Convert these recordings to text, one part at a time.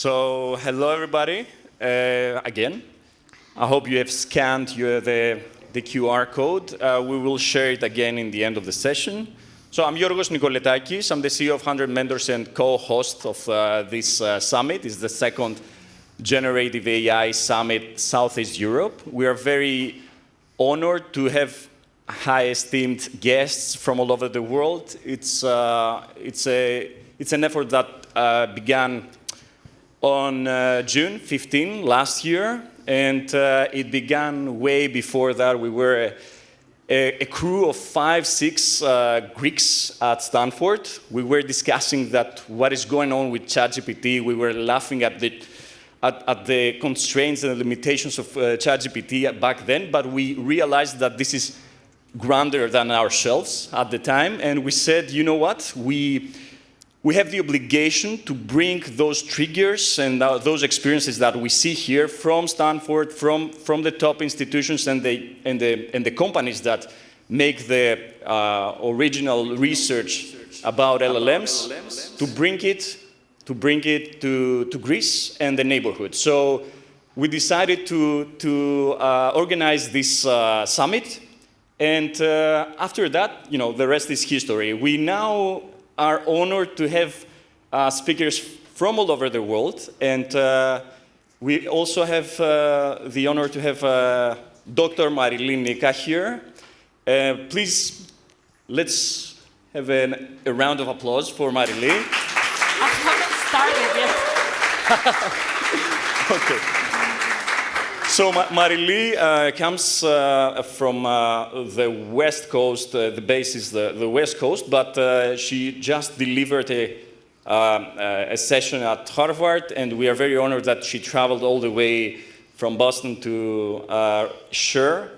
So, hello everybody, again. I hope you have scanned the QR code. We will share it again in the end of the session. So I'm Giorgos Nikoletakis. I'm the CEO of 100 Mentors and co-host of this summit. It's the second Generative AI Summit Southeast Europe. We are very honored to have high-esteemed guests from all over the world. It's an effort that began on June 15 last year, and it began way before that. We were a crew of 5-6 Greeks at Stanford. We were discussing what is going on with ChatGPT. We were laughing at the constraints and the limitations of ChatGPT back then, but we realized that this is grander than ourselves at the time, and we said, you know what, we have the obligation to bring those triggers and those experiences that we see here from Stanford, from the top institutions and the companies that make the original research about LLMs, to bring it to Greece and the neighborhood. So we decided to organize this summit, and after that, the rest is history. We now are honored to have speakers from all over the world, and we also have the honor to have Dr. Nika here. Please, let's have a round of applause for Marilee. I haven't started yet. Okay. So Marilee comes from the West Coast. The base is the West Coast, but she just delivered a session at Harvard, and we are very honored that she traveled all the way from Boston to share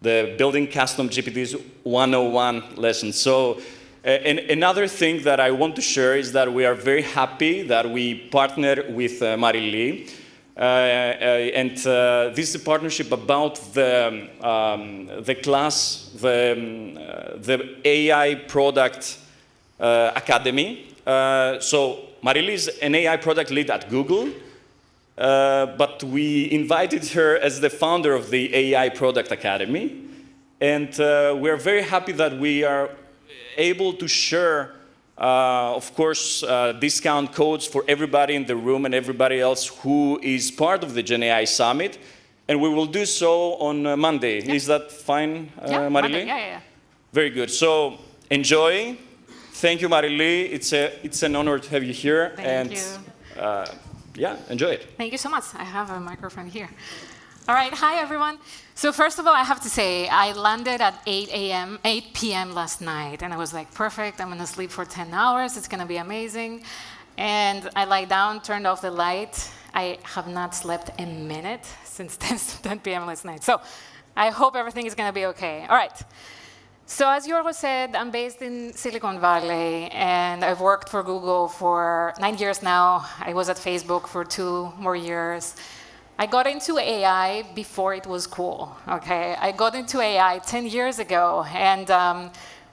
the Building Custom GPT's 101 lesson. So another thing that I want to share is that we are very happy that we partner with Marilee. And this is a partnership about the class, the AI Product Academy. So Marilee is an AI product lead at Google, but we invited her as the founder of the AI Product Academy. And we're very happy that we are able to share of course, discount codes for everybody in the room and everybody else who is part of the GenAI Summit. And we will do so on Monday. Yeah. Is that fine, Yeah, Marilee? Monday. Yeah. Very good. So enjoy. Thank you, Marilee. It's an honor to have you here. Thank you. Enjoy it. Thank you so much. I have a microphone here. All right, hi everyone. So first of all, I have to say, I landed at 8 p.m. last night, and I was like, perfect, I'm gonna sleep for 10 hours, it's gonna be amazing. And I lie down, turned off the light. I have not slept a minute since 10 p.m. last night. So I hope everything is gonna be okay. All right. So as Giorgos said, I'm based in Silicon Valley, and I've worked for Google for 9 years now. I was at Facebook for 2 more years. I got into AI before it was cool, okay? I got into AI 10 years ago, and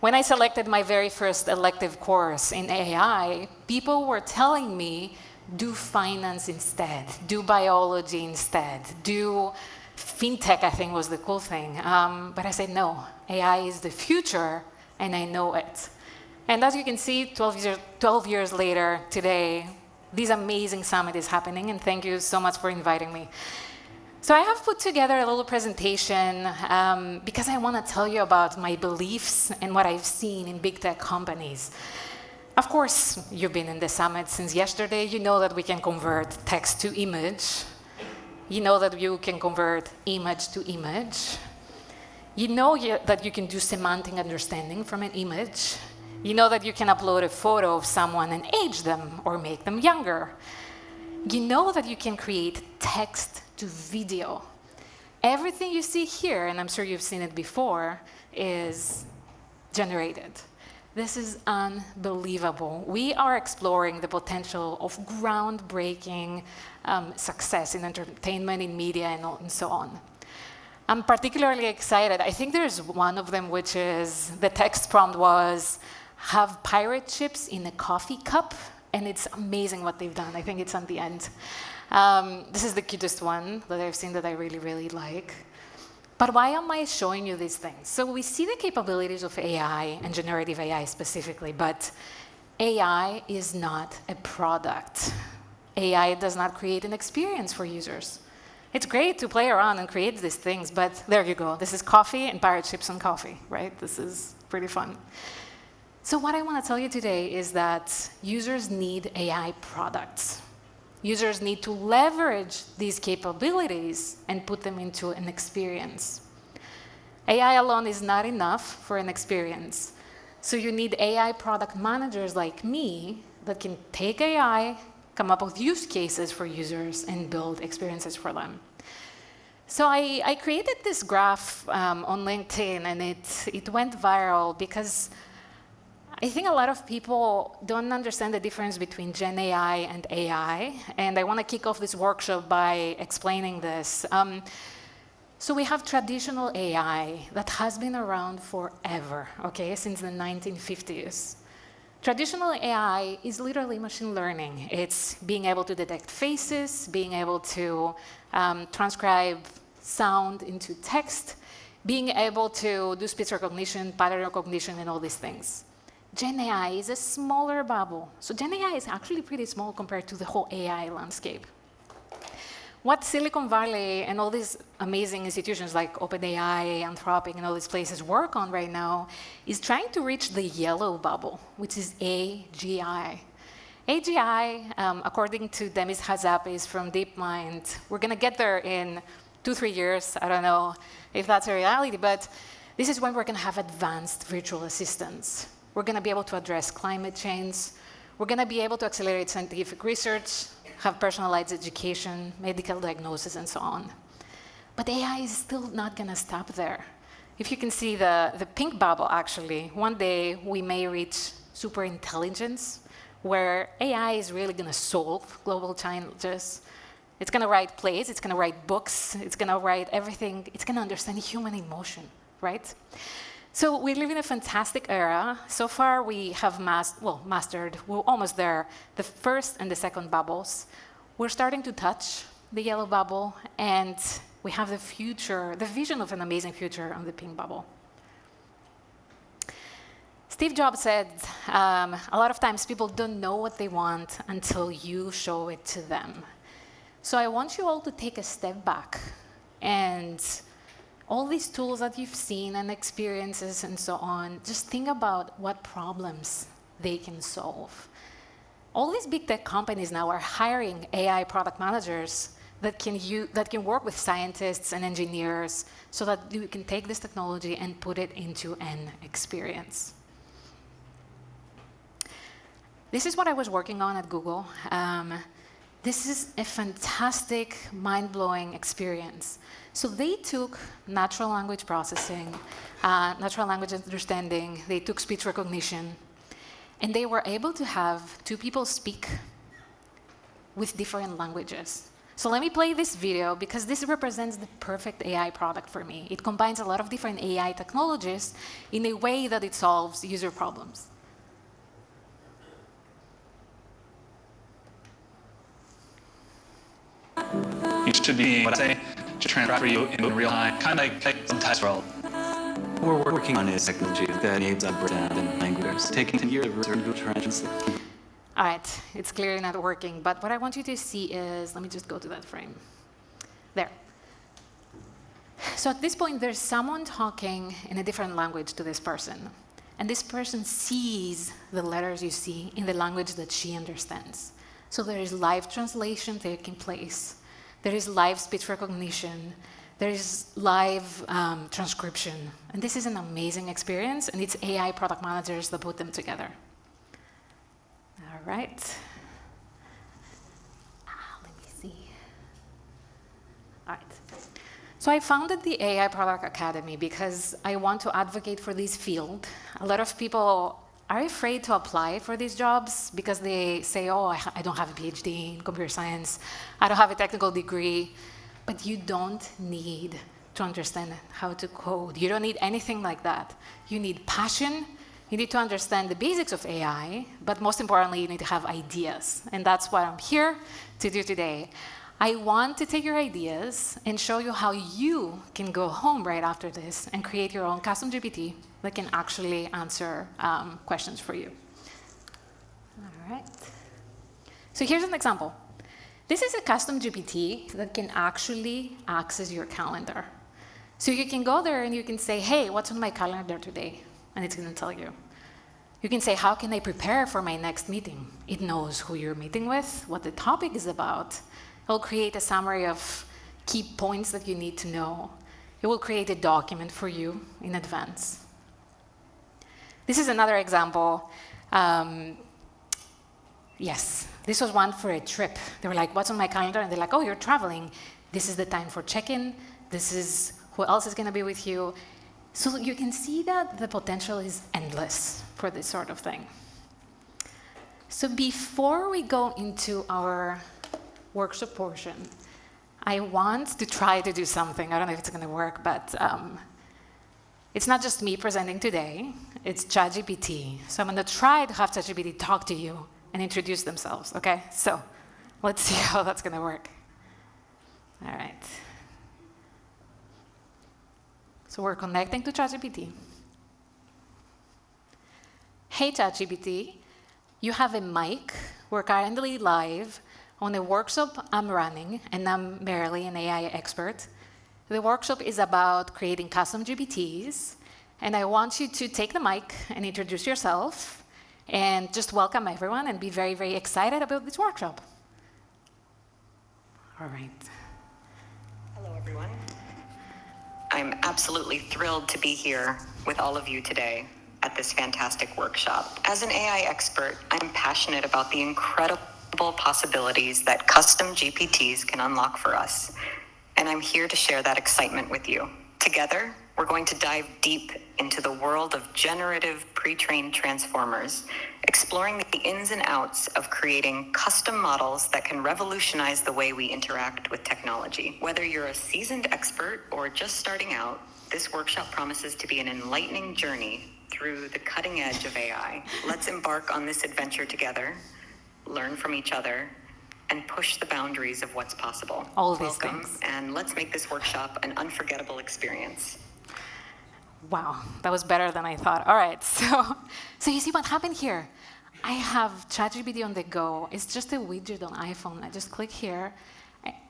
when I selected my very first elective course in AI, people were telling me, do finance instead, do biology instead, do fintech, I think was the cool thing. But I said, no, AI is the future, and I know it. And as you can see, 12 years later, today, this amazing summit is happening, and thank you so much for inviting me. So I have put together a little presentation because I want to tell you about my beliefs and what I've seen in big tech companies. Of course, you've been in the summit since yesterday. You know that we can convert text to image. You know that you can convert image to image. You know that you can do semantic understanding from an image. You know that you can upload a photo of someone and age them or make them younger. You know that you can create text to video. Everything you see here, and I'm sure you've seen it before, is generated. This is unbelievable. We are exploring the potential of groundbreaking success in entertainment, in media, and so on. I'm particularly excited. I think there's one of them, which is the text prompt was, have pirate ships in a coffee cup and it's amazing what they've done. I think it's on the end. This is the cutest one that I've seen that I really, really like. But why am I showing you these things? So we see the capabilities of AI and generative AI specifically, but AI is not a product. AI does not create an experience for users. It's great to play around and create these things, but there you go. This is coffee and pirate chips and coffee, right? This is pretty fun. So what I want to tell you today is that users need AI products. Users need to leverage these capabilities and put them into an experience. AI alone is not enough for an experience. So you need AI product managers like me that can take AI, come up with use cases for users, and build experiences for them. So I created this graph on LinkedIn, and it went viral because I think a lot of people don't understand the difference between GenAI and AI, and I want to kick off this workshop by explaining this. So we have traditional AI that has been around forever, okay, since the 1950s. Traditional AI is literally machine learning. It's being able to detect faces, being able to transcribe sound into text, being able to do speech recognition, pattern recognition, and all these things. GenAI is a smaller bubble. So GenAI is actually pretty small compared to the whole AI landscape. What Silicon Valley and all these amazing institutions like OpenAI, Anthropic, and all these places work on right now is trying to reach the yellow bubble, which is AGI. AGI, according to Demis Hassabis from DeepMind, we're going to get there in 2-3 years. I don't know if that's a reality, but this is when we're going to have advanced virtual assistants. We're going to be able to address climate change. We're going to be able to accelerate scientific research, have personalized education, medical diagnosis, and so on. But AI is still not going to stop there. If you can see the pink bubble, actually, one day we may reach super intelligence, where AI is really going to solve global challenges. It's going to write plays, it's going to write books, it's going to write everything. It's going to understand human emotion, right? So we live in a fantastic era. So far, we have mastered, we're almost there, the first and the second bubbles. We're starting to touch the yellow bubble, and we have the future, the vision of an amazing future on the pink bubble. Steve Jobs said, a lot of times people don't know what they want until you show it to them. So I want you all to take a step back and all these tools that you've seen and experiences and so on, just think about what problems they can solve. All these big tech companies now are hiring AI product managers that can work with scientists and engineers so that you can take this technology and put it into an experience. This is what I was working on at Google. This is a fantastic, mind-blowing experience. So they took natural language processing, natural language understanding, they took speech recognition, and they were able to have two people speak with different languages. So let me play this video, because this represents the perfect AI product for me. It combines a lot of different AI technologies in a way that it solves user problems. You should be what I say to transfer for you in real time, kind of like some test world. What we're working on is technology that enables understanding languages, taking 10 years to translate. All right, it's clearly not working, but what I want you to see is, let me just go to that frame. There. So at this point, there's someone talking in a different language to this person. And this person sees the letters you see in the language that she understands. So there is live translation taking place. There is live speech recognition. There is live transcription. And this is an amazing experience, and it's AI product managers that put them together. All right. Let me see. All right. So I founded the AI Product Academy because I want to advocate for this field. A lot of people are afraid to apply for these jobs because they say, oh, I don't have a PhD in computer science. I don't have a technical degree. But you don't need to understand how to code. You don't need anything like that. You need passion, You need to understand the basics of AI, but most importantly, you need to have ideas. And that's what I'm here to do today. I want to take your ideas and show you how you can go home right after this and create your own custom GPT that can actually answer questions for you. All right. So here's an example. This is a custom GPT that can actually access your calendar. So you can go there and you can say, hey, what's on my calendar today? And it's going to tell you. You can say, how can I prepare for my next meeting? It knows who you're meeting with, what the topic is about. It will create a summary of key points that you need to know. It will create a document for you in advance. This is another example. Yes, this was one for a trip. They were like, what's on my calendar? And they're like, oh, you're traveling. This is the time for check-in. This is who else is going to be with you. So you can see that the potential is endless for this sort of thing. So before we go into our workshop portion, I want to try to do something. I don't know if it's going to work, but it's not just me presenting today. It's ChatGPT. So I'm going to try to have ChatGPT talk to you and introduce themselves, OK? So let's see how that's going to work. All right. So we're connecting to ChatGPT. Hey, ChatGPT, you have a mic. We're currently live on a workshop I'm running, and I'm barely an AI expert. The workshop is about creating custom GPTs, and I want you to take the mic and introduce yourself, and just welcome everyone and be very, very excited about this workshop. All right. Hello, everyone. I'm absolutely thrilled to be here with all of you today at this fantastic workshop. As an AI expert, I'm passionate about the incredible possibilities that custom GPTs can unlock for us, and I'm here to share that excitement with you. Together, we're going to dive deep into the world of generative pre-trained transformers, exploring the ins and outs of creating custom models that can revolutionize the way we interact with technology. Whether you're a seasoned expert or just starting out, this workshop promises to be an enlightening journey through the cutting edge of AI. Let's embark on this adventure together, learn from each other, and push the boundaries of what's possible. All these Welcome, things. and let's make this workshop an unforgettable experience. Wow, that was better than I thought. All right, so you see what happened here? I have ChatGPT on the go. It's just a widget on iPhone. I just click here,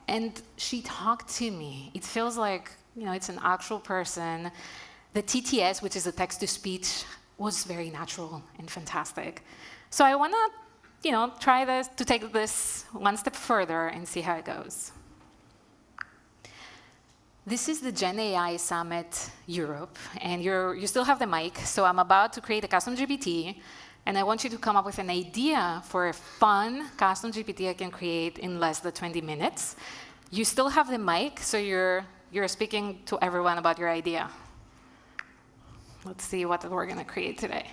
and she talked to me. It feels like, it's an actual person. The TTS, which is a text-to-speech, was very natural and fantastic. So I want to, try this, to take this one step further and see how it goes. This is the GenAI Summit Europe, and you still have the mic, so I'm about to create a custom GPT, and I want you to come up with an idea for a fun custom GPT I can create in less than 20 minutes. You still have the mic, so you're speaking to everyone about your idea. Let's see what we're going to create today.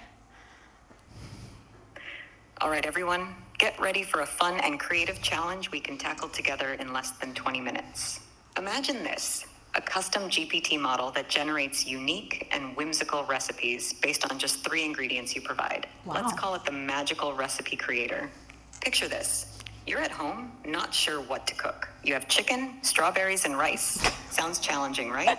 All right, everyone, get ready for a fun and creative challenge we can tackle together in less than 20 minutes. Imagine this. A custom GPT model that generates unique and whimsical recipes based on just 3 ingredients you provide. Wow. Let's call it the magical recipe creator. Picture this. You're at home, not sure what to cook. You have chicken, strawberries, and rice. Sounds challenging, right?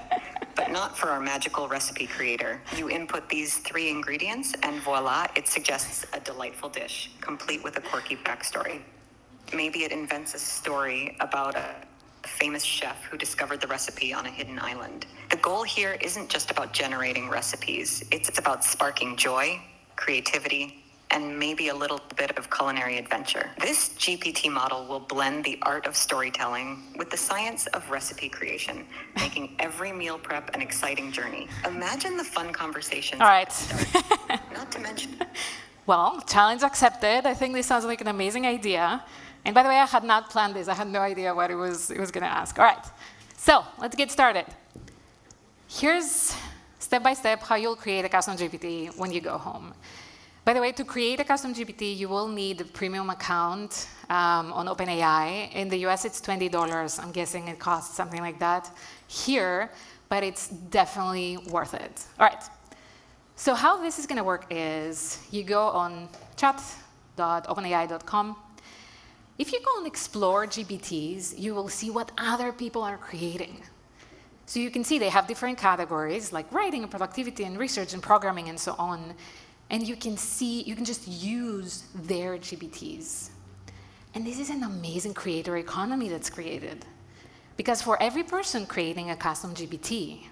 But not for our magical recipe creator. You input these 3 ingredients, and voila, it suggests a delightful dish, complete with a quirky backstory. Maybe it invents a story about a famous chef who discovered the recipe on a hidden island. The goal here isn't just about generating recipes. It's about sparking joy, creativity, and maybe a little bit of culinary adventure. This GPT model will blend the art of storytelling with the science of recipe creation, making every meal prep an exciting journey. Imagine the fun conversations. All right. Not to mention... Well, challenge accepted. I think this sounds like an amazing idea. And by the way, I had not planned this. I had no idea what it was going to ask. All right, so let's get started. Here's step-by-step how you'll create a custom GPT when you go home. By the way, to create a custom GPT, you will need a premium account on OpenAI. In the US, it's $20. I'm guessing it costs something like that here, but it's definitely worth it. All right, So how this is going to work is you go on chat.openai.com. If you go and explore GPTs, you will see what other people are creating. So you can see they have different categories, like writing and productivity and research and programming and so on. And you can see, you can just use their GPTs. And this is an amazing creator economy that's created. Because for every person creating a custom GPT,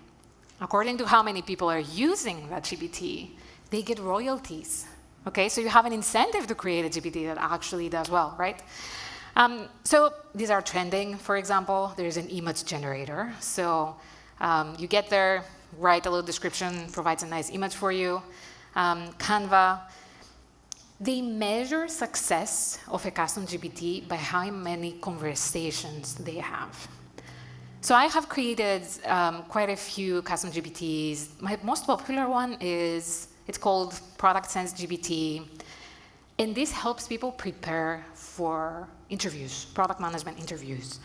according to how many people are using that GPT, they get royalties. Okay, so you have an incentive to create a GPT that actually does well, right? So these are trending, for example. There's an image generator. So you get there, write a little description, provides a nice image for you. Canva. They measure success of a custom GPT by how many conversations they have. So I have created quite a few custom GPTs. My most popular one is, it's called Product Sense GPT. And this helps people prepare for interviews, product management interviews.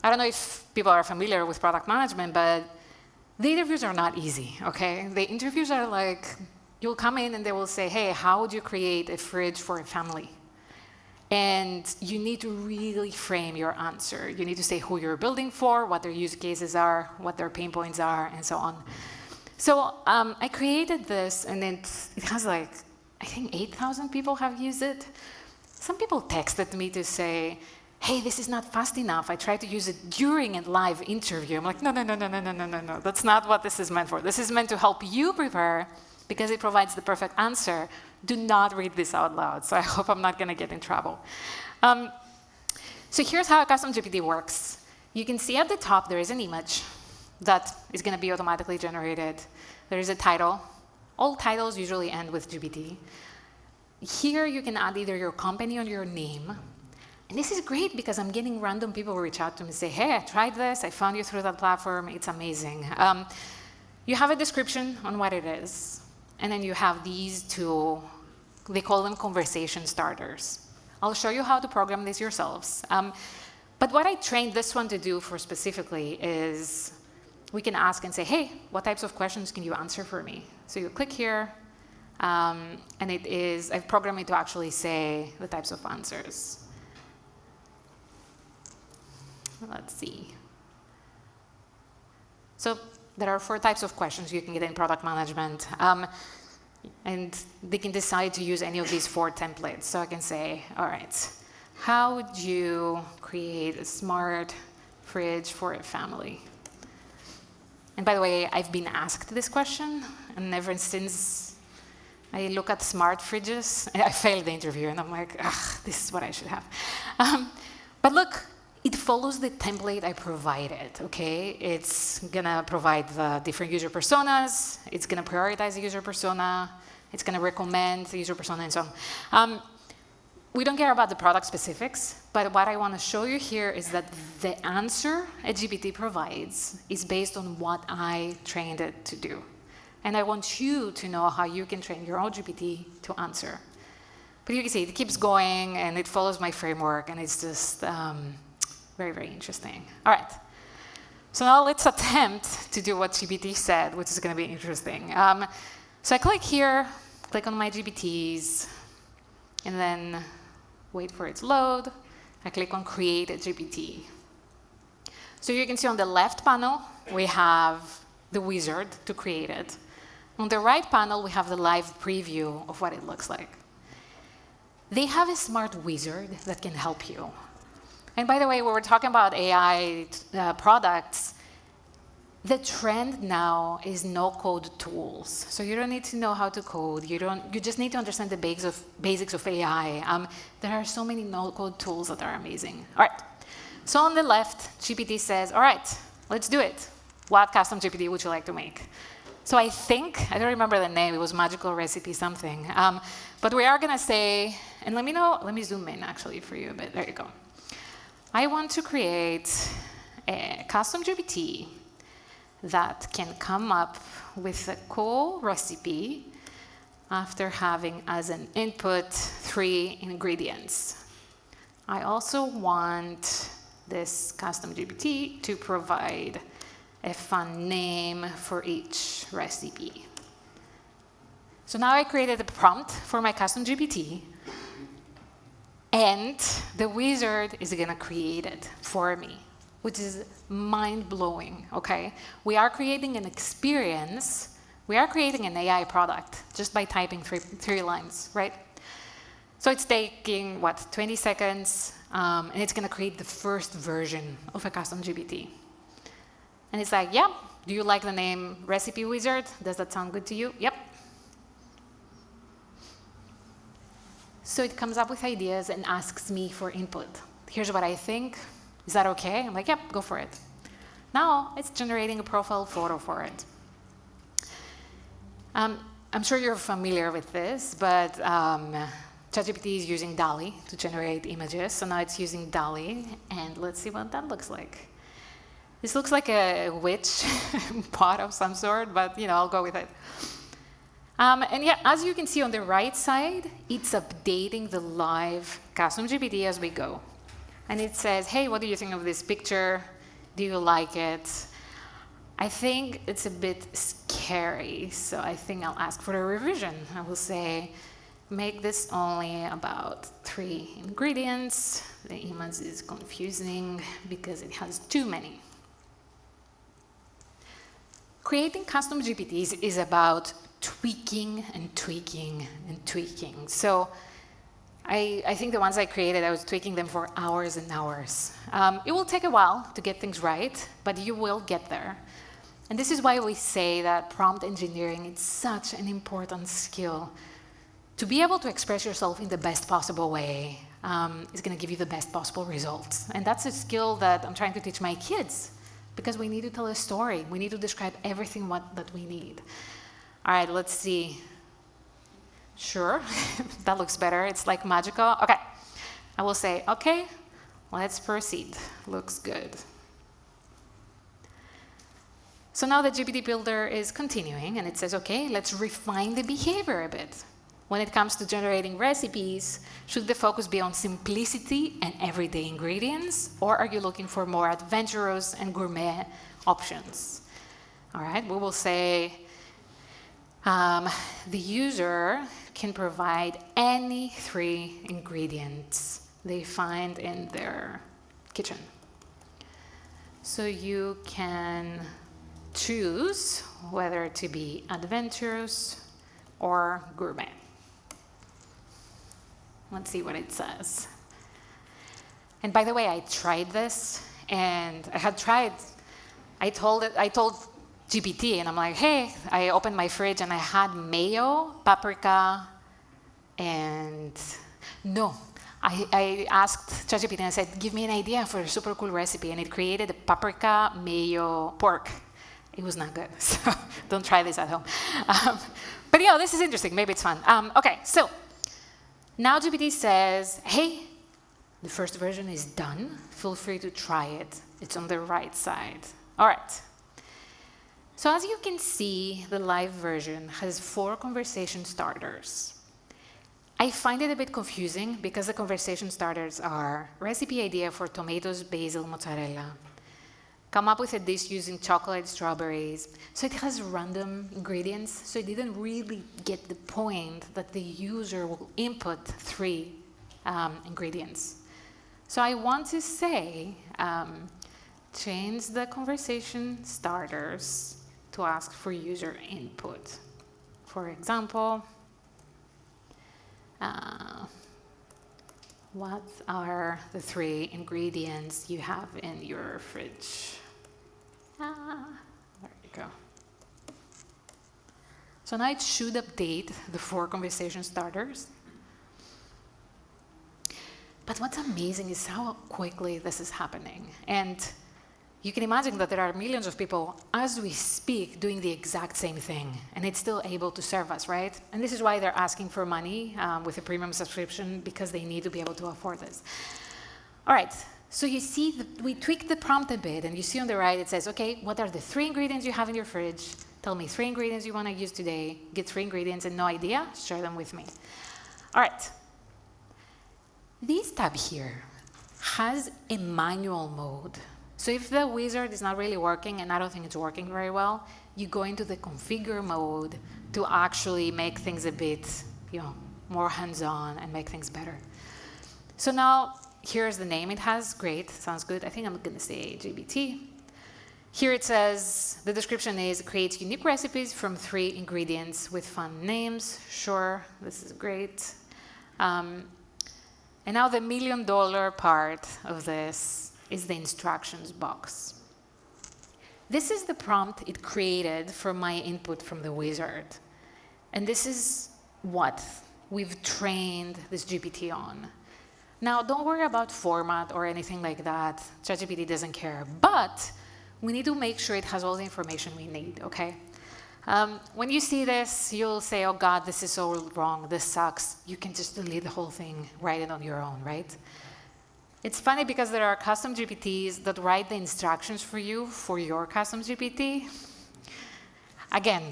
I don't know if people are familiar with product management, but the interviews are not easy, okay? The interviews are like, you'll come in and they will say, hey, how would you create a fridge for a family? And you need to really frame your answer. You need to say who you're building for, what their use cases are, what their pain points are, and so on. So I created this, and it has like, I think 8,000 people have used it. Some people texted me to say, hey, this is not fast enough. I tried to use it during a live interview. I'm like, no. That's not what this is meant for. This is meant to help you prepare because it provides the perfect answer. Do not read this out loud. So I hope I'm not going to get in trouble. So here's how a custom GPT works. You can see at the top there is an image that is going to be automatically generated. There is a title. All titles usually end with GPT. Here you can add either your company or your name. And this is great because I'm getting random people reach out to me and say, hey, I tried this. I found you through that platform. It's amazing. You have a description on what it is. And then you have these two, they call them conversation starters. I'll show you how to program this yourselves. But what I trained this one to do for specifically is we can ask and say, hey, what types of questions can you answer for me? So you click here, and it is, I've programmed it to actually say the types of answers. Let's see. So there are 4 types of questions you can get in product management. And they can decide to use any of these 4 templates. So I can say, all right, how would you create a smart fridge for a family? And by the way, I've been asked this question, and ever since I look at smart fridges, I failed the interview, and I'm like, ugh, this is what I should have. But look, it follows the template I provided, okay? It's gonna provide the different user personas, it's gonna prioritize the user persona, it's gonna recommend the user persona, and so on. We don't care about the product specifics, but what I wanna show you here is that the answer a GPT provides is based on what I trained it to do. And I want you to know how you can train your own GPT to answer. But you can see it keeps going, and it follows my framework, and it's just, very, very interesting. All right. So now let's attempt to do what GPT said, which is going to be interesting. So I click here, click on my GPTs, and then wait for it to load. I click on Create a GPT. So you can see on the left panel, we have the wizard to create it. On the right panel, we have the live preview of what it looks like. They have a smart wizard that can help you. And by the way, when we're talking about AI products, the trend now is no-code tools. So you don't need to know how to code. You just need to understand the basics of AI. There are so many no-code tools that are amazing. All right. So on the left, GPT says, all right, let's do it. What custom GPT would you like to make? So I think, I don't remember the name, it was Magical Recipe something. But we are going to say, and let me zoom in actually for you a bit. There you go. I want to create a custom GPT that can come up with a cool recipe after having as an input 3 ingredients. I also want this custom GPT to provide a fun name for each recipe. So now I created a prompt for my custom GPT, and the wizard is going to create it for me, which is mind-blowing, okay? We are creating an experience. We are creating an AI product just by typing three lines, right? So it's taking, 20 seconds, and it's going to create the first version of a custom GPT. And it's like, yeah, do you like the name Recipe Wizard? Does that sound good to you? Yep. So it comes up with ideas and asks me for input. Here's what I think. Is that okay? I'm like, yep, go for it. Now it's generating a profile photo for it. I'm sure you're familiar with this, but ChatGPT is using DALL-E to generate images. So now it's using DALL-E, and let's see what that looks like. This looks like a witch pot of some sort, but I'll go with it. And yeah, as you can see on the right side, it's updating the live custom GPT as we go. And it says, hey, what do you think of this picture? Do you like it? I think it's a bit scary, so I think I'll ask for a revision. I will say, make this only about 3 ingredients. The image is confusing because it has too many. Creating custom GPTs is about tweaking and tweaking and tweaking. So I think the ones I created, I was tweaking them for hours and hours. It will take a while to get things right, but you will get there. And this is why we say that prompt engineering is such an important skill. To be able to express yourself in the best possible way is going to give you the best possible results. And that's a skill that I'm trying to teach my kids, because we need to tell a story. We need to describe everything that we need. All right, let's see. Sure, that looks better. It's like magical. OK, I will say, OK, let's proceed. Looks good. So now the GPT builder is continuing, and it says, OK, let's refine the behavior a bit. When it comes to generating recipes, should the focus be on simplicity and everyday ingredients, or are you looking for more adventurous and gourmet options? All right, we will say the user can provide any 3 ingredients they find in their kitchen. So you can choose whether to be adventurous or gourmet. Let's see what it says. And by the way, I tried this, and I told GPT, and I'm like, hey, I opened my fridge, and I had mayo, paprika, and no. I asked ChatGPT, and I said, give me an idea for a super cool recipe, and it created a paprika mayo pork. It was not good, so don't try this at home. But this is interesting. Maybe it's fun. OK, so now GPT says, hey, the first version is done. Feel free to try it. It's on the right side. All right. So as you can see, the live version has 4 conversation starters. I find it a bit confusing because the conversation starters are recipe idea for tomatoes, basil, mozzarella. Come up with a dish using chocolate, strawberries. So it has random ingredients, so it didn't really get the point that the user will input 3 ingredients. So I want to say, change the conversation starters to ask for user input. For example, what are the 3 ingredients you have in your fridge? There you go. So now it should update the 4 conversation starters. But what's amazing is how quickly this is happening. And you can imagine that there are millions of people, as we speak, doing the exact same thing. And it's still able to serve us, right? And this is why they're asking for money with a premium subscription, because they need to be able to afford this. All right. So you see, we tweaked the prompt a bit. And you see on the right, it says, OK, what are the 3 ingredients you have in your fridge? Tell me 3 ingredients you want to use today. Get 3 ingredients and no idea. Share them with me. All right. This tab here has a manual mode. So if the wizard is not really working, and I don't think it's working very well, you go into the configure mode to actually make things a bit, more hands-on and make things better. So now, here's the name it has. Great, sounds good. I think I'm going to say GPT. Here it says, the description is, creates unique recipes from 3 ingredients with fun names. Sure, this is great. And now the $1 million part of this is the instructions box. This is the prompt it created from my input from the wizard. And this is what we've trained this GPT on. Now, don't worry about format or anything like that. ChatGPT doesn't care. But we need to make sure it has all the information we need, okay? When you see this, you'll say, oh, God, this is so wrong. This sucks. You can just delete the whole thing, write it on your own, right? It's funny because there are custom GPTs that write the instructions for you for your custom GPT. Again,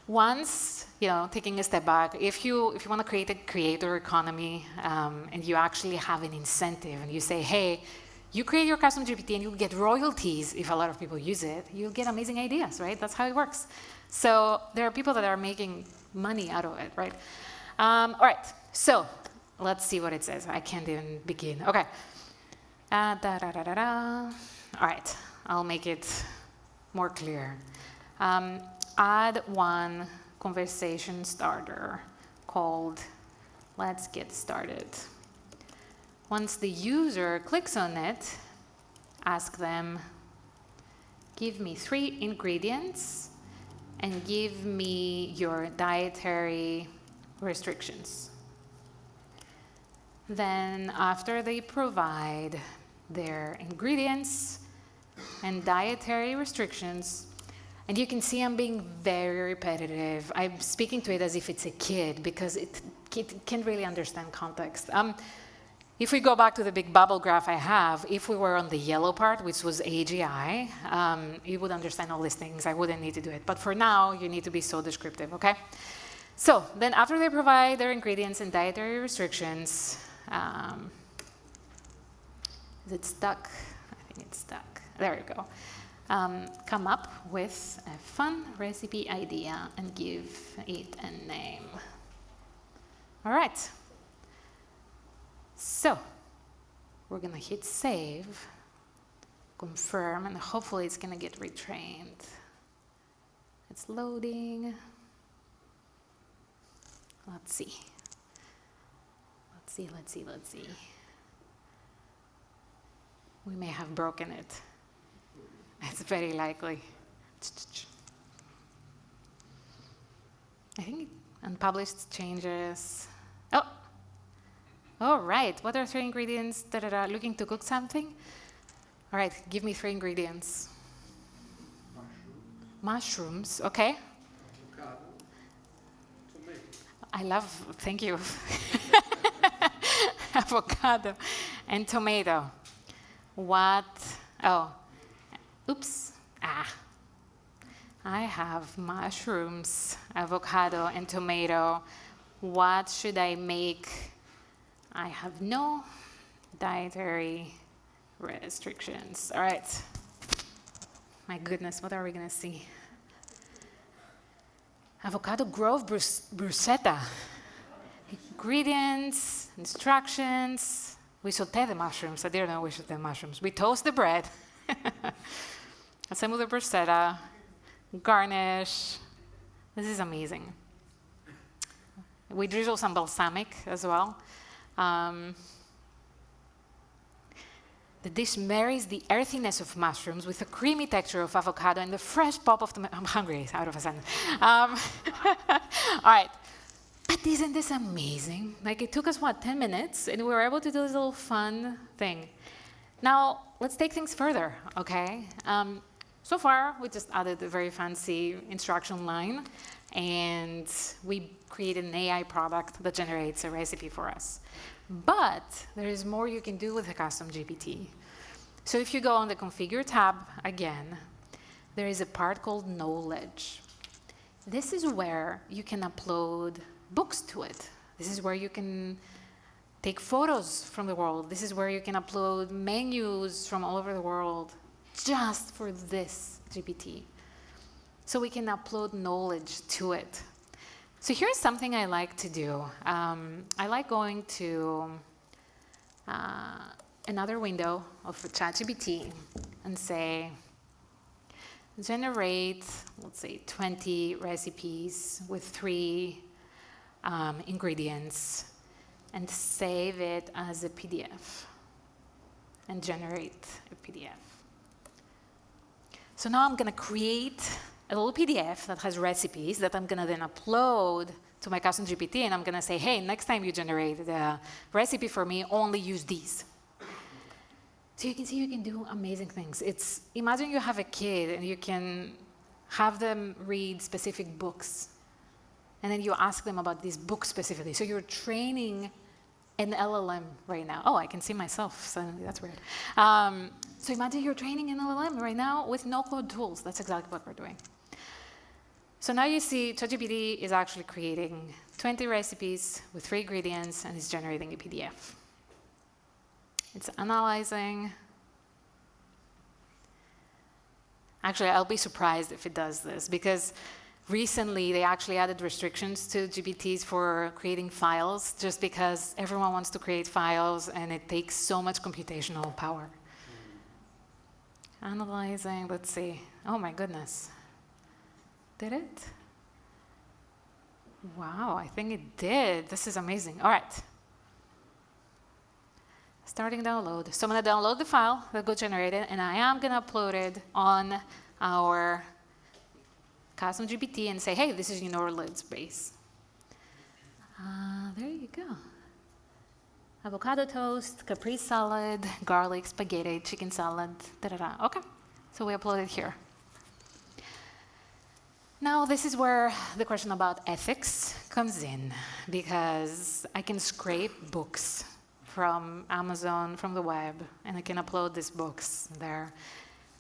once, taking a step back, if you want to create a creator economy and you actually have an incentive and you say, hey, you create your custom GPT and you'll get royalties if a lot of people use it, you'll get amazing ideas, right? That's how it works. So there are people that are making money out of it, right? All right, so let's see what it says. I can't even begin. Okay. All right, I'll make it more clear. Add one conversation starter called Let's Get Started. Once the user clicks on it, ask them, give me 3 ingredients and give me your dietary restrictions. Then after they provide their ingredients and dietary restrictions, and you can see I'm being very repetitive. I'm speaking to it as if it's a kid because it can't really understand context. If we go back to the big bubble graph I have, if we were on the yellow part, which was AGI, you would understand all these things. I wouldn't need to do it. But for now, you need to be so descriptive, okay? So then after they provide their ingredients and dietary restrictions, is it stuck? I think it's stuck. There you go. Come up with a fun recipe idea and give it a name. All right. So we're going to hit save, confirm, and hopefully it's going to get retrained. It's loading. Let's see. Let's see. We may have broken it. It's very likely. I think unpublished changes. Oh, all right. What are 3 ingredients that are looking to cook something? All right, give me 3 ingredients. Mushrooms, okay. Avocado, tomato. I love, thank you. Avocado and tomato. What? Oh, oops. I have mushrooms, avocado, and tomato. What should I make? I have no dietary restrictions. All right. My goodness, what are we going to see? Avocado Grove bruschetta. Ingredients, instructions. We saute the mushrooms. I didn't know we saute the mushrooms. We toast the bread. Assemble the bruschetta. Garnish. This is amazing. We drizzle some balsamic as well. The dish marries the earthiness of mushrooms with the creamy texture of avocado and the fresh pop of tomato. I'm hungry out of a sudden. All right. But isn't this amazing? Like, it took us, 10 minutes, and we were able to do this little fun thing. Now, let's take things further, okay? So far, we just added a very fancy instruction line, and we created an AI product that generates a recipe for us. But there is more you can do with a custom GPT. So if you go on the Configure tab again, there is a part called Knowledge. This is where you can upload books to it. This is where you can take photos from the world. This is where you can upload menus from all over the world just for this GPT. so we can upload knowledge to it. So here's something I like to do. I like going to another window of ChatGPT and say, generate, let's say, 20 recipes with 3 ingredients, and save it as a PDF, and generate a PDF. So now I'm going to create a little PDF that has recipes that I'm going to then upload to my custom GPT, and I'm going to say, hey, next time you generate the recipe for me, only use these. So you can see you can do amazing things. Imagine you have a kid and you can have them read specific books, and then you ask them about these books specifically. So you're training an LLM right now. Oh, I can see myself suddenly. That's weird. So imagine you're training an LLM right now with no-code tools. That's exactly what we're doing. So now you see ChatGPT is actually creating 20 recipes with 3 ingredients, and it's generating a PDF. It's analyzing. Actually, I'll be surprised if it does this, because recently they actually added restrictions to GPTs for creating files, just because everyone wants to create files and it takes so much computational power. Analyzing, let's see. Oh my goodness. Did it? Wow, I think it did. This is amazing. All right. Starting download. So I'm going to download the file that got generated, and I am going to upload it on our custom GPT and say, hey, this is your lids base. There you go. Avocado toast, caprese salad, garlic, spaghetti, chicken salad, da-da-da. OK, so we upload it here. Now, this is where the question about ethics comes in, because I can scrape books from Amazon, from the web, and I can upload these books there.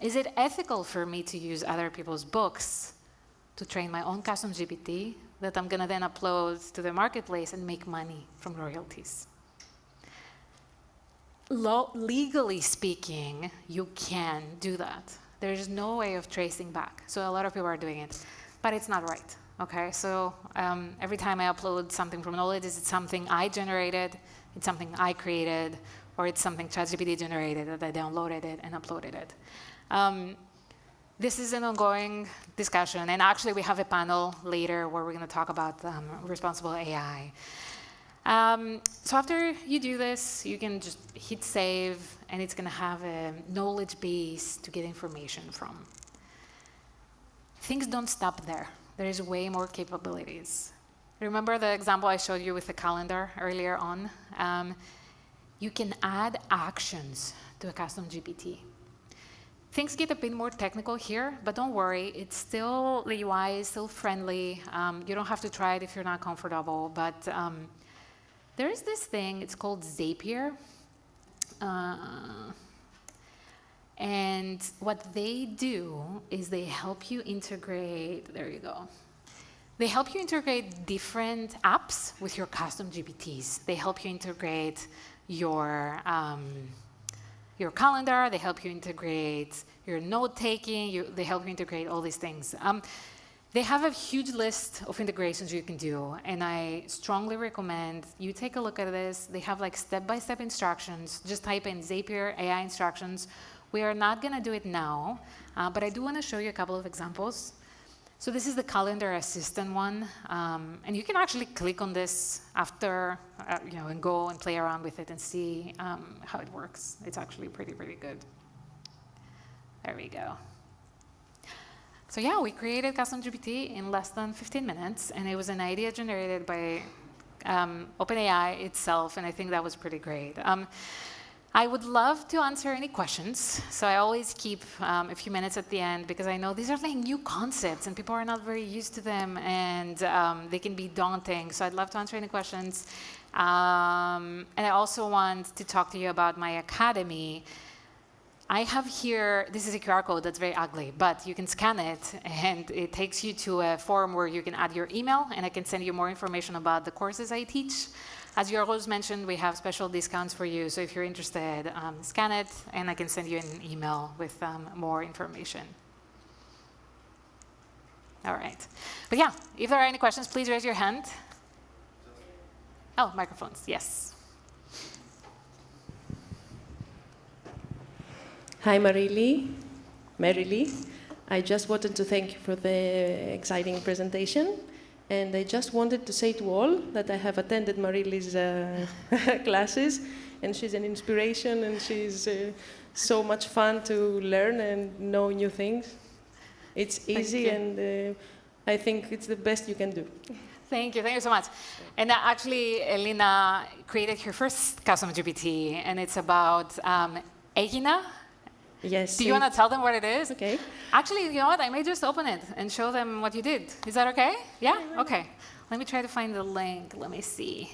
Is it ethical for me to use other people's books to train my own custom GPT that I'm going to then upload to the marketplace and make money from royalties? Legally speaking, you can do that. There is no way of tracing back. So a lot of people are doing it, but it's not right. Okay, so every time I upload something from knowledge, is it something I generated? It's something I created, or it's something ChatGPT generated that I downloaded it and uploaded it. This is an ongoing discussion, and actually we have a panel later where we're going to talk about responsible AI. So after you do this, you can just hit save, and it's going to have a knowledge base to get information from. Things don't stop there. There is way more capabilities. Remember the example I showed you with the calendar earlier on? You can add actions to a custom GPT. Things get a bit more technical here, but don't worry. It's still, the UI is still friendly. You don't have to try it if you're not comfortable. But there is this thing. It's called Zapier. And what they do is they help you integrate, there you go. They help you integrate different apps with your custom GPTs. They help you integrate your calendar. They help you integrate your note-taking. They help you integrate all these things. They have a huge list of integrations you can do, and I strongly recommend you take a look at this. They have like step-by-step instructions. Just type in Zapier AI instructions. We are not going to do it now, but I do want to show you a couple of examples. So this is the calendar assistant one, and you can actually click on this after, and go and play around with it and see how it works. It's actually pretty good. There we go. So yeah, we created custom GPT in less than 15 minutes, and it was an idea generated by OpenAI itself, and I think that was pretty great. I would love to answer any questions, so I always keep a few minutes at the end, because I know these are like new concepts and people are not very used to them, and they can be daunting, so I'd love to answer any questions. And I also want to talk to you about my academy. I have here, this is a QR code that's very ugly, but you can scan it, and it takes you to a form where you can add your email, and I can send you more information about the courses I teach. As Yorgos mentioned, we have special discounts for you, so if you're interested, scan it, and I can send you an email with more information. All right. But yeah, if there are any questions, please raise your hand. Oh, microphones, yes. Hi, Marilee. I just wanted to thank you for the exciting presentation. And I just wanted to say to all that I have attended Marilee's classes, and she's an inspiration, and she's so much fun to learn and know new things. It's easy, and I think it's the best you can do. Thank you so much. And actually, Elena created her first custom GPT, and it's about Egina. Yes. Do you want to tell them what it is? Okay. Actually, you know what? I may just open it and show them what you did. Is that okay? Yeah? Okay. Let me try to find the link. Let me see.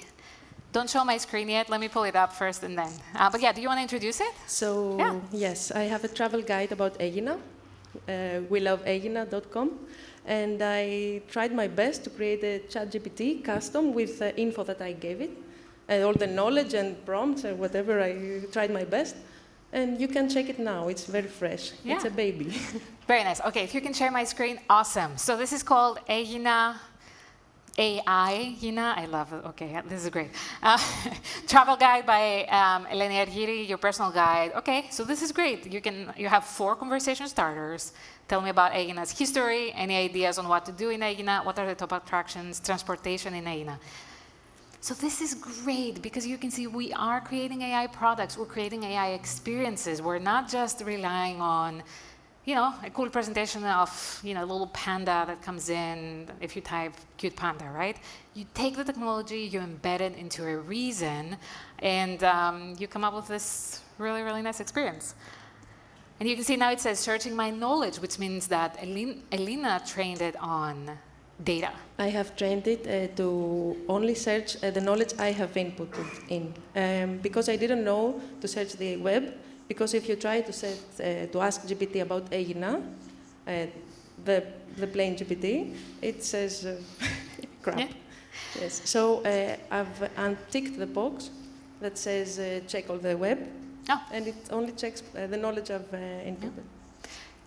Don't show my screen yet. Let me pull it up first and then. But yeah, do you want to introduce it? So, yeah. Yes, I have a travel guide about Egina, weloveegina.com. And I tried my best to create a ChatGPT custom with info that I gave it, and all the knowledge and prompts and whatever. I tried my best. And you can check it now. It's very fresh. Yeah. It's a baby. Very nice. OK, if you can share my screen, awesome. So this is called Egina AI. Gina, I love it. OK, this is great. Travel guide by Elena Argiri, your personal guide. OK, so this is great. You have 4 conversation starters. Tell me about Egina's history, any ideas on what to do in Egina, what are the top attractions, transportation in Egina. So this is great because you can see we are creating AI products. We're creating AI experiences. We're not just relying on, a cool presentation of, a little panda that comes in if you type cute panda, right? You take the technology, you embed it into a reason, and you come up with this really, really nice experience. And you can see now it says searching my knowledge, which means that Elena trained it on data. I have trained it to only search the knowledge I have inputted in, because I didn't know to search the web. Because if you try to ask GPT about Egina, the plain GPT, it says crap. Yeah. Yes. So I've unticked the box that says check all the web, and it only checks the knowledge I've inputted.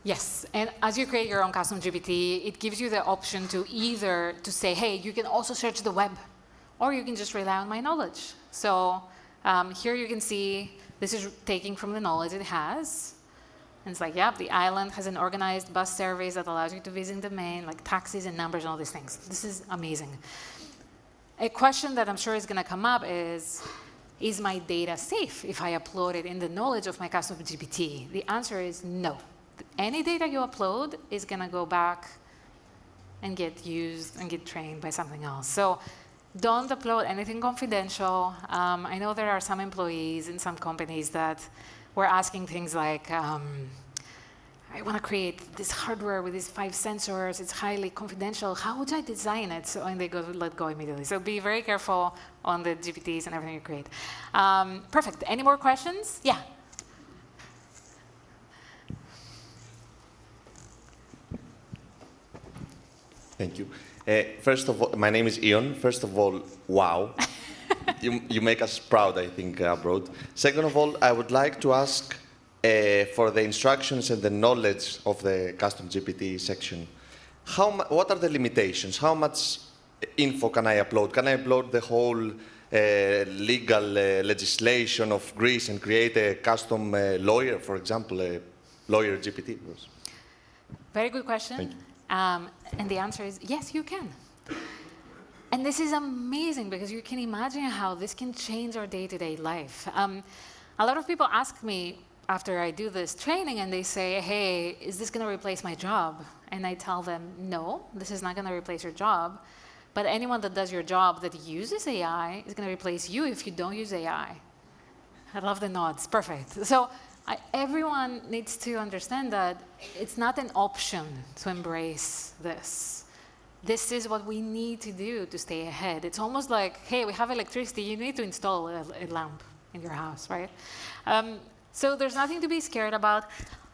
Yes, and as you create your own custom GPT, it gives you the option to either to say, hey, you can also search the web, or you can just rely on my knowledge. So here you can see this is taking from the knowledge it has. And it's like, yeah, the island has an organized bus service that allows you to visit the main, like taxis and numbers and all these things. This is amazing. A question that I'm sure is going to come up is my data safe if I upload it in the knowledge of my custom GPT? The answer is no. Any data you upload is going to go back and get used and get trained by something else. So don't upload anything confidential. I know there are some employees in some companies that were asking things like, I want to create this hardware with these 5 sensors. It's highly confidential. How would I design it? And they let go immediately. So be very careful on the GPTs and everything you create. Perfect. Any more questions? Yeah. Thank you. First of all, my name is Ion. First of all, wow. you make us proud, I think, abroad. Second of all, I would like to ask for the instructions and the knowledge of the custom GPT section. What are the limitations? How much info can I upload? Can I upload the whole legal legislation of Greece and create a custom lawyer, for example, a lawyer GPT? Very good question. Thank you. And the answer is yes, you can. And this is amazing because you can imagine how this can change our day-to-day life. A lot of people ask me after I do this training and they say, hey, is this going to replace my job? And I tell them, no, this is not going to replace your job. But anyone that does your job that uses AI is going to replace you if you don't use AI. I love the nods. Perfect. So everyone needs to understand that it's not an option to embrace this. This is what we need to do to stay ahead. It's almost like, hey, we have electricity. You need to install a lamp in your house, right? So there's nothing to be scared about.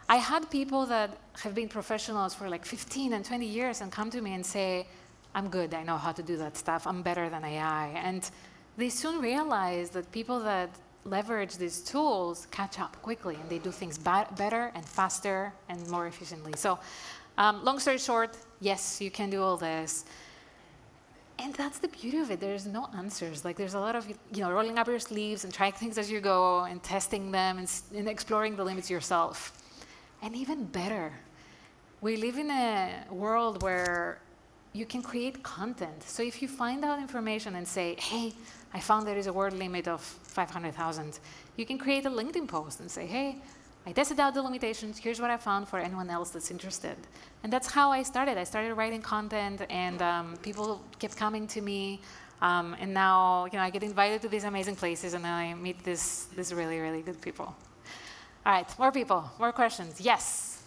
I had people that have been professionals for like 15 and 20 years and come to me and say, I'm good. I know how to do that stuff. I'm better than AI. And they soon realize that people that leverage these tools catch up quickly and they do things better and faster and more efficiently. So Long story short, yes, you can do all this. And that's the beauty of it. There's no answers. Like there's a lot of rolling up your sleeves and trying things as you go and testing them and exploring the limits yourself. And even better, we live in a world where you can create content. So if you find out information and say, hey, I found there is a word limit of 500,000, you can create a LinkedIn post and say, hey, I tested out the limitations. Here's what I found for anyone else that's interested. And that's how I started. I started writing content, and people kept coming to me. And now, I get invited to these amazing places, and I meet these really, really good people. All right, more people, more questions. Yes.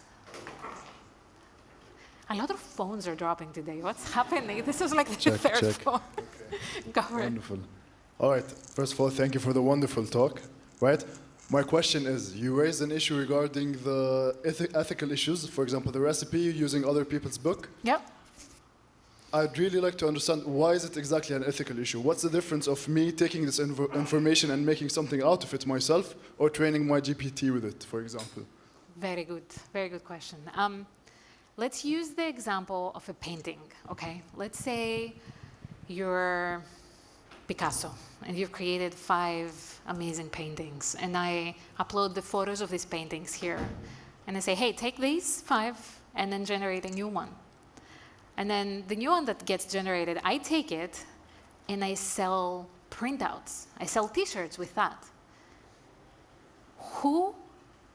A lot of phones are dropping today. What's happening? This is like the third phone. Okay. Go for it. Wonderful. All right. First of all, thank you for the wonderful talk. Right. My question is, you raised an issue regarding the ethical issues, for example, the recipe using other people's book. Yep. I'd really like to understand, why is it exactly an ethical issue? What's the difference of me taking this information and making something out of it myself, or training my GPT with it, for example? Very good question. Let's use the example of a painting, okay? Let's say you're Picasso, and you've created 5 amazing paintings, and I upload the photos of these paintings here, and I say, hey, take these 5 and then generate a new one. And then the new one that gets generated, I take it and I sell printouts. I sell t-shirts with that. Who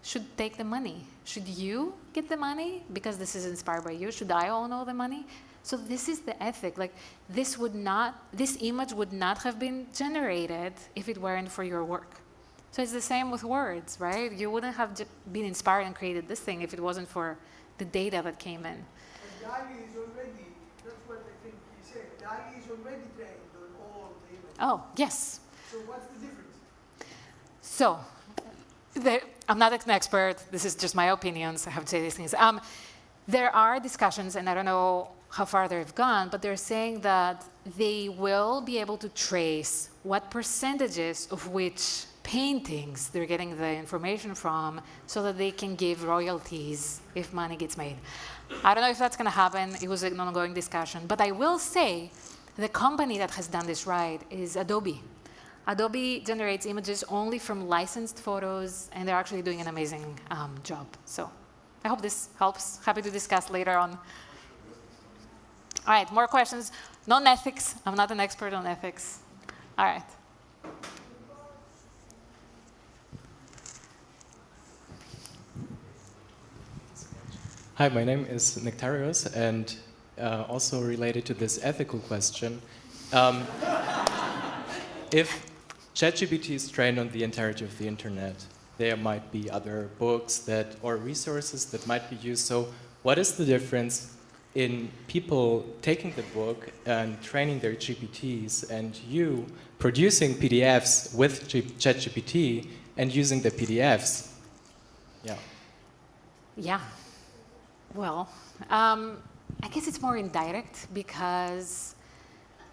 should take the money? Should you get the money because this is inspired by you? Should I own all the money? So this is the ethic. Like this image would not have been generated if it weren't for your work. So it's the same with words, right? You wouldn't have been inspired and created this thing if it wasn't for the data that came in. DALL-E is already, that's what I think he said, DALL-E is already trained on all the images. Oh, yes. So what's the difference? So, I'm not an expert. This is just my opinions. I have to say these things. There are discussions, and I don't know how far they've gone, but they're saying that they will be able to trace what percentages of which paintings they're getting the information from so that they can give royalties if money gets made. I don't know if that's going to happen. It was an ongoing discussion. But I will say the company that has done this right is Adobe. Adobe generates images only from licensed photos, and they're actually doing an amazing job. So I hope this helps. Happy to discuss later on. All right, more questions. Non-ethics. I'm not an expert on ethics. All right. Hi, my name is Nectarios, and also related to this ethical question, if ChatGPT is trained on the entirety of the internet, there might be other books or resources that might be used. So what is the difference in people taking the book and training their GPTs and you producing PDFs with ChatGPT and using the PDFs? Yeah. Yeah. Well, I guess it's more indirect because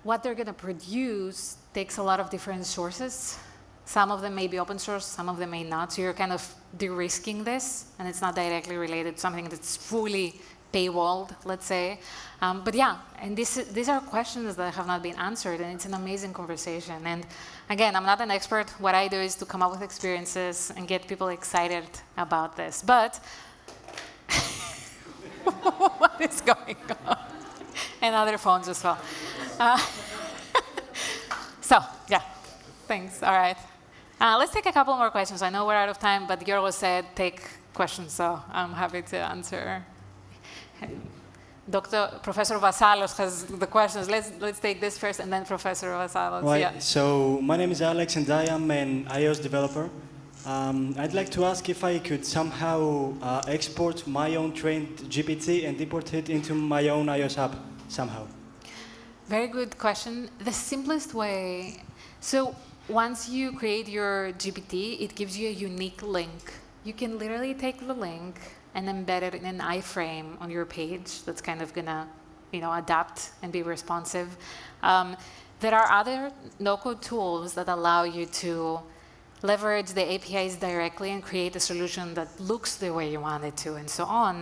what they're going to produce takes a lot of different sources. Some of them may be open source, some of them may not. So you're kind of de-risking this, and it's not directly related to something that's fully paywalled, let's say. But yeah, and these are questions that have not been answered, and it's an amazing conversation. And again, I'm not an expert. What I do is to come up with experiences and get people excited about this. But what is going on? And other phones as well. So, yeah, thanks. All right. Let's take a couple more questions. I know we're out of time, but Yorgo said take questions, so I'm happy to answer. Professor Vasalos has the questions. Let's take this first, and then Professor Vasalos. Right. Yeah. So my name is Alex, and I am an iOS developer. I'd like to ask if I could somehow export my own trained GPT and import it into my own iOS app somehow. Very good question. The simplest way, so once you create your GPT, it gives you a unique link. You can literally take the link and embed it in an iframe on your page that's kind of gonna, adapt and be responsive. There are other no-code tools that allow you to leverage the APIs directly and create a solution that looks the way you want it to, and so on.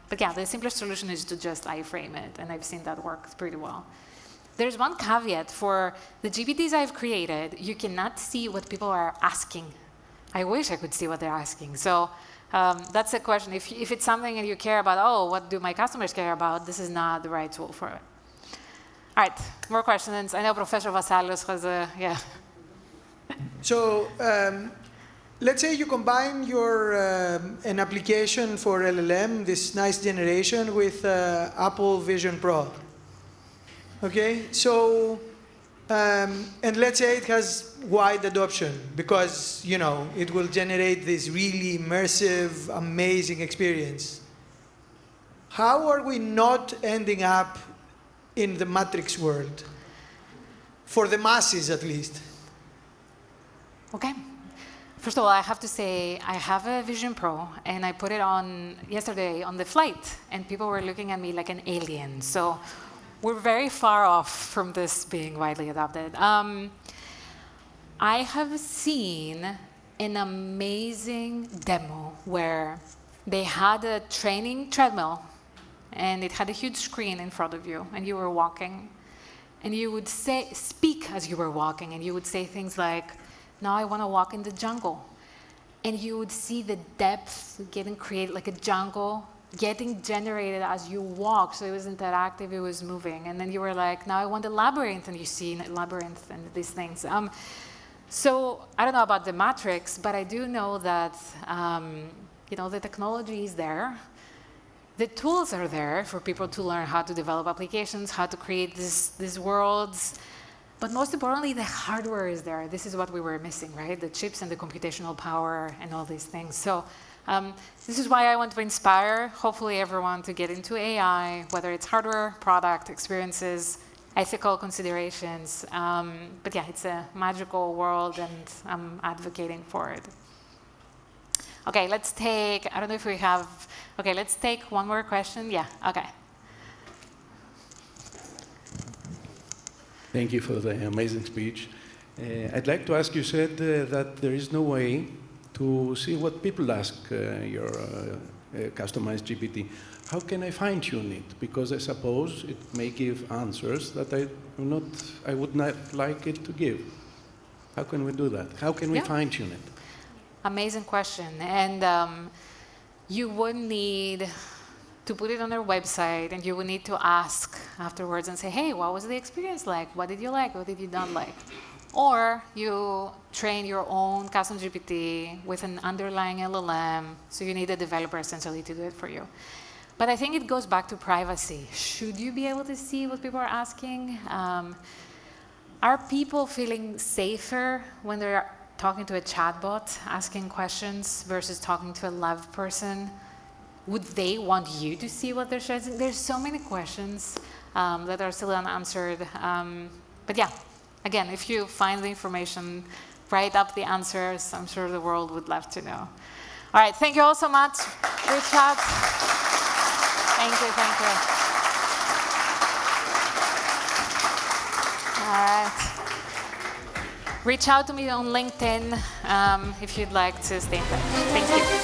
But yeah, the simplest solution is to just iframe it, and I've seen that work pretty well. There's one caveat for the GPTs I've created. You cannot see what people are asking. I wish I could see what they're asking. So that's a question. If it's something that you care about, oh, what do my customers care about, this is not the right tool for it. All right, more questions. I know Professor Vassalios has a, yeah. So let's say you combine your an application for LLM, this nice generation, with Apple Vision Pro. Okay, so and let's say it has wide adoption because it will generate this really immersive, amazing experience. How are we not ending up in the Matrix world, for the masses at least? Okay. First of all, I have to say I have a Vision Pro, and I put it on yesterday on the flight, and people were looking at me like an alien. So we're very far off from this being widely adopted. I have seen an amazing demo where they had a training treadmill, and it had a huge screen in front of you, and you were walking, and you would speak as you were walking, and you would say things like, now I want to walk in the jungle. And you would see the depth getting created, like a jungle, getting generated as you walk. So it was interactive, it was moving. And then you were like, now I want a labyrinth, and you see a labyrinth and these things. So I don't know about the Matrix, but I do know that the technology is there. The tools are there for people to learn how to develop applications, how to create these worlds. But most importantly, the hardware is there. This is what we were missing, right? The chips and the computational power and all these things. So this is why I want to inspire, hopefully, everyone to get into AI, whether it's hardware, product, experiences, ethical considerations. But yeah, it's a magical world, and I'm advocating for it. OK, let's take, I don't know if we have, OK, let's take one more question. Yeah, OK. Thank you for the amazing speech. I'd like to ask, you said that there is no way to see what people ask your customized GPT. How can I fine-tune it? Because I suppose it may give answers that I would not like it to give. How can we do that? How can we fine-tune it? Amazing question. And you would need to put it on their website, and you would need to ask afterwards and say, hey, what was the experience like? What did you like? What did you not like? Or you train your own custom GPT with an underlying LLM, so you need a developer essentially to do it for you. But I think it goes back to privacy. Should you be able to see what people are asking? Are people feeling safer when they're talking to a chatbot, asking questions, versus talking to a live person? Would they want you to see what they're sharing? There's so many questions that are still unanswered. But yeah, again, if you find the information, write up the answers. I'm sure the world would love to know. All right, thank you all so much. Good chat. Thank you, thank you. All right. Reach out to me on LinkedIn if you'd like to stay in touch. Thank you.